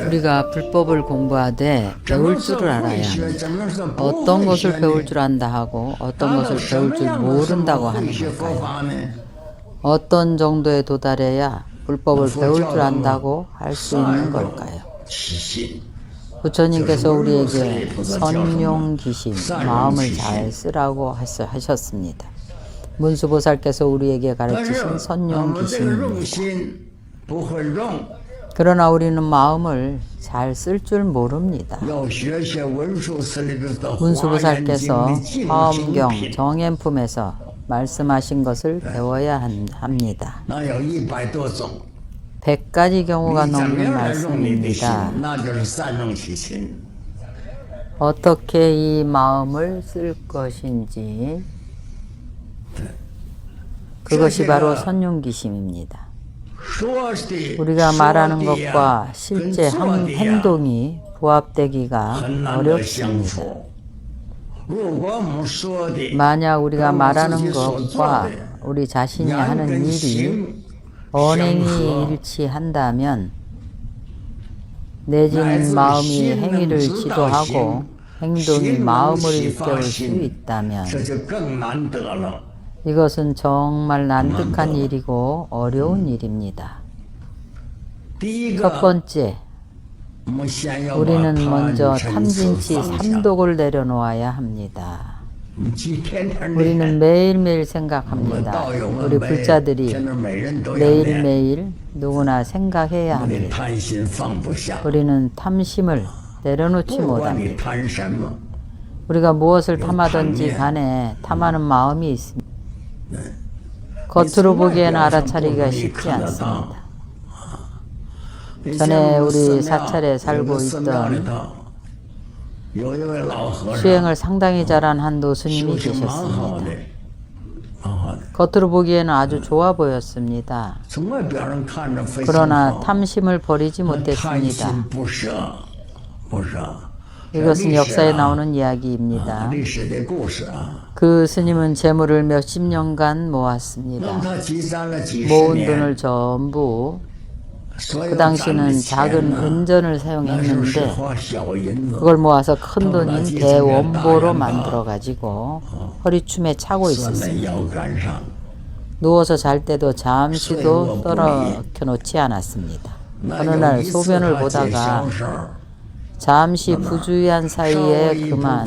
우리가 불법을 공부하되 배울 줄을 알아야 합니다. 어떤 것을 배울 줄 안다 하고 어떤 것을 배울 줄 모른다고 하는 걸까요? 어떤 정도에 도달해야 불법을 배울 줄 안다고 할 수 있는 걸까요? 부처님께서 우리에게 선용기심, 마음을 잘 쓰라고 하셨습니다. 문수보살께서 우리에게 가르치신 선용기심입니다. 그러나 우리는 마음을 잘 쓸 줄 모릅니다. 문수보살께서 화엄경 정행품에서 말씀하신 것을 배워야 합니다. 100가지 경우가 넘는 말씀입니다. 어떻게 이 마음을 쓸 것인지, 그것이 바로 선용기심입니다. 우리가 말하는 것과 실제 행동이 부합되기가 어렵습니다. 만약 우리가 말하는 것과 우리 자신이 하는 일이 언행이 일치한다면, 내지는 마음이 행위를 지도하고 행동이 마음을 일깨울 수 있다면, 이것은 정말 난득한 일이고 어려운 일입니다. 첫 번째, 우리는 먼저 탐진치 3독을 내려놓아야 합니다. 우리는 매일매일 생각합니다. 우리 불자들이 매일매일 누구나 생각해야 합니다. 우리는 탐심을 내려놓지 못합니다. 우리가 무엇을 탐하든지 간에 탐하는 마음이 있습니다. 겉으로 보기에는 알아차리기가 쉽지 않습니다. 전에 우리 사찰에 살고 있던 수행을 상당히 잘한 한 노스님이 계셨습니다. 겉으로 보기에는 아주 좋아 보였습니다. 그러나 탐심을 버리지 못했습니다. 이것은 역사에 나오는 이야기입니다. 그 스님은 재물을 몇십 년간 모았습니다. 모은 돈을 전부, 그 당시는 작은 은전을 사용했는데 그걸 모아서 큰 돈인 대원보로 만들어가지고 허리춤에 차고 있었습니다. 누워서 잘 때도 잠시도 떨어켜 놓지 않았습니다. 어느 날 소변을 보다가 잠시 부주의한 사이에 그만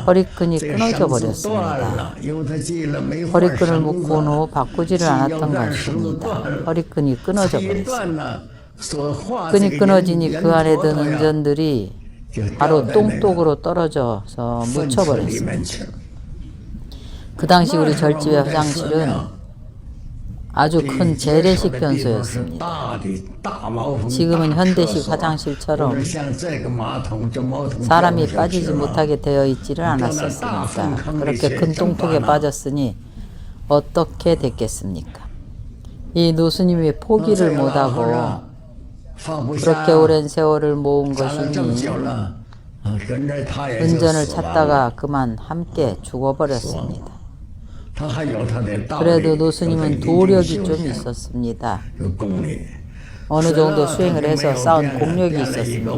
허리끈이 끊어져 버렸습니다. 허리끈을 묶은 후 바꾸지를 않았던 것입니다. 허리끈이 끊어져 버렸습니다. 끈이 끊어지니 그 안에 든 은전들이 바로 똥독으로 떨어져서 묻혀버렸습니다. 그 당시 우리 절집의 화장실은 아주 큰 재래식 변소였습니다. 지금은 현대식 화장실처럼 사람이 빠지지 못하게 되어 있지를 않았었습니다. 그렇게 큰 똥통에 빠졌으니 어떻게 됐겠습니까? 이 노스님이 포기를 못하고 그렇게 오랜 세월을 모은 것이니 은전을 찾다가 그만 함께 죽어버렸습니다. 그래도 노스님은 도력이 좀 있었습니다. 어느 정도 수행을 해서 쌓은 공력이 있었습니다.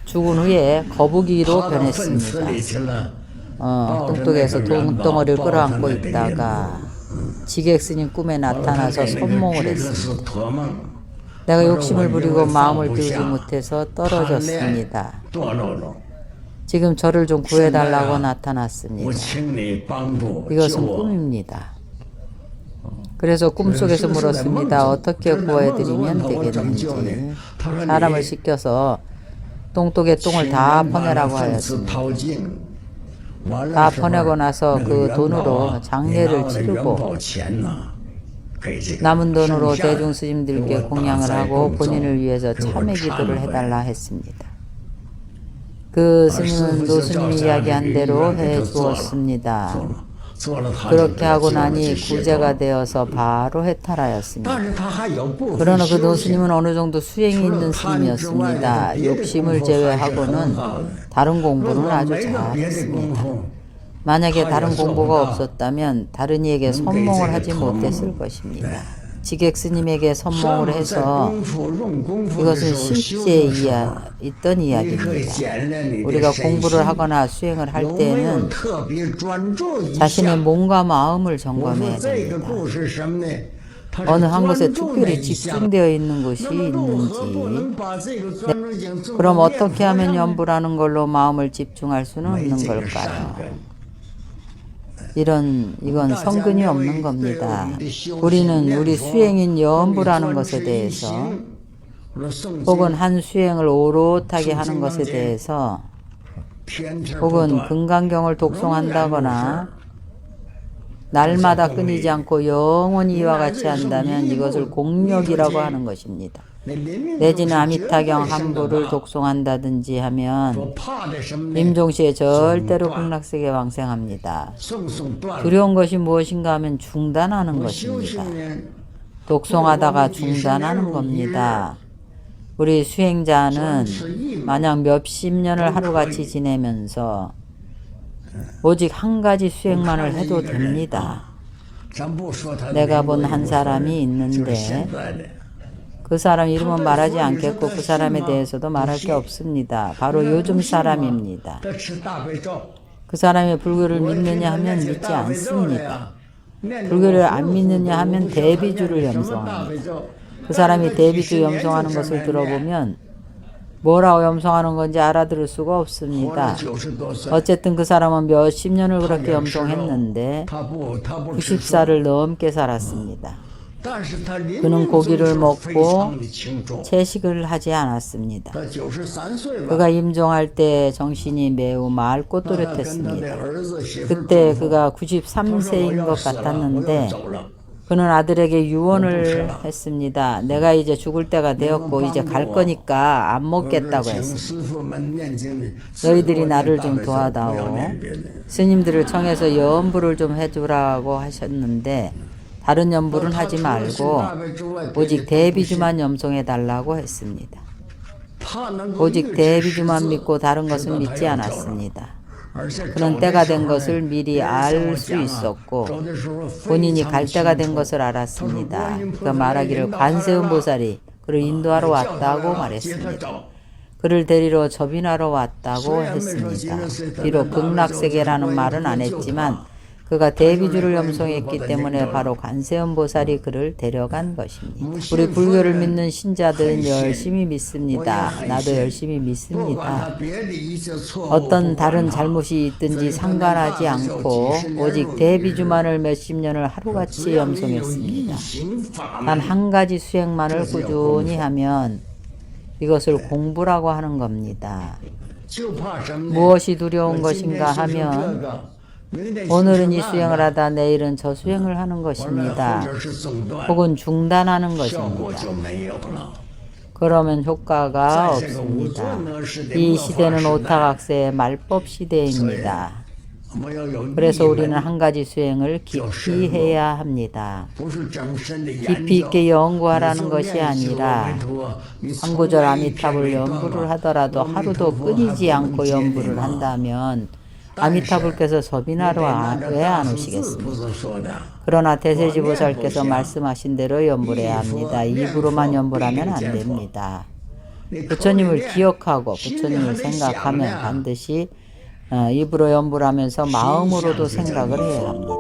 죽은 후에 거북이로 변했습니다. 똥독에서 돈덩어리를 끌어안고 있다가 지객스님 꿈에 나타나서 선몽을 했습니다. 내가 욕심을 부리고 마음을 비우지 못해서 떨어졌습니다. 지금 저를 좀 구해달라고 나타났습니다. 이것은 꿈입니다. 그래서 꿈속에서 물었습니다. 어떻게 구해드리면 되겠는지. 사람을 시켜서 똥독에 똥을 다 퍼내라고 하였습니다. 다 퍼내고 나서 그 돈으로 장례를 치르고 남은 돈으로 대중스님들께 공양을 하고 본인을 위해서 참회 기도를 해달라 했습니다. 그 스님은 노스님이 이야기한 대로 해 주었습니다. 그렇게 하고 나니 구제가 되어서 바로 해탈하였습니다. 그러나 그 노스님은 어느 정도 수행이 있는 스님이었습니다. 욕심을 제외하고는 다른 공부는 아주 잘했습니다. 만약에 다른 공부가 없었다면 다른 이에게 선몽을 하지 못했을 것입니다. 지객 스님에게 선몽을 해서 이것은 실제에 있던 이야기입니다. 우리가 공부를 하거나 수행을 할 때에는 자신의 몸과 마음을 점검해야 됩니다. 어느 한 곳에 특별히 집중되어 있는 곳이 있는지, 그럼 어떻게 하면 염불하는 걸로 마음을 집중할 수는 없는 걸까요? 이건 성근이 없는 겁니다. 우리는 우리 수행인 염불하는 것에 대해서 혹은 한 수행을 오롯하게 하는 것에 대해서 혹은 금강경을 독송한다거나 날마다 끊이지 않고 영원히 이와 같이 한다면 이것을 공력이라고 하는 것입니다. 내지는 아미타경 한 부를 독송한다든지 하면 임종시에 절대로 극락세계 왕생합니다. 두려운 것이 무엇인가 하면 중단하는 것입니다. 독송하다가 중단하는 겁니다. 우리 수행자는 만약 몇십 년을 하루같이 지내면서 오직 한 가지 수행만을 해도 됩니다. 내가 본 한 사람이 있는데 그 사람 이름은 말하지 않겠고 그 사람에 대해서도 말할 게 없습니다. 바로 요즘 사람입니다. 그 사람이 불교를 믿느냐 하면 믿지 않습니다. 불교를 안 믿느냐 하면 대비주를 염송합니다. 그 사람이 대비주 염송하는 것을 들어보면 뭐라고 염송하는 건지 알아들을 수가 없습니다. 어쨌든 그 사람은 몇십 년을 그렇게 염송했는데 90살을 넘게 살았습니다. 그는 고기를 먹고 채식을 하지 않았습니다. 그가 임종할 때 정신이 매우 맑고 또렷했습니다. 그때 그가 93세인 것 같았는데 그는 아들에게 유언을 했습니다. 내가 이제 죽을 때가 되었고 이제 갈 거니까 안 먹겠다고 했습니다. 너희들이 나를 좀 도와다오. 스님들을 청해서 염불을 좀 해주라고 하셨는데 다른 염불은 하지 말고 오직 대비주만 염송해달라고 했습니다. 오직 대비주만 믿고 다른 것은 믿지 않았습니다. 그는 때가 된 것을 미리 알 수 있었고 본인이 갈 때가 된 것을 알았습니다. 그가 말하기를 관세음보살이 그를 인도하러 왔다고 말했습니다. 그를 데리러 접인하러 왔다고 했습니다. 비록 극락세계라는 말은 안 했지만 그가 대비주를 염송했기 때문에 바로 관세음보살이 그를 데려간 것입니다. 우리 불교를 믿는 신자들은 열심히 믿습니다. 나도 열심히 믿습니다. 어떤 다른 잘못이 있든지 상관하지 않고 오직 대비주만을 몇십 년을 하루같이 염송했습니다. 단 한 가지 수행만을 꾸준히 하면 이것을 공부라고 하는 겁니다. 무엇이 두려운 것인가 하면 오늘은 이 수행을 하다 내일은 저 수행을 하는 것입니다. 혹은 중단하는 것입니다. 그러면 효과가 없습니다. 이 시대는 오타각세의 말법 시대입니다. 그래서 우리는 한 가지 수행을 깊이 해야 합니다. 깊이 있게 연구하라는 것이 아니라 한 구절 아미타불 연구를 하더라도 하루도 끊이지 않고 연구를 한다면 아미타불께서 접인하러 왜 안 오시겠습니까? 그러나 대세지보살께서 말씀하신 대로 연불해야 합니다. 입으로만 연불하면 안 됩니다. 부처님을 기억하고 부처님을 생각하면 반드시 입으로 연불하면서 마음으로도 생각을 해야 합니다.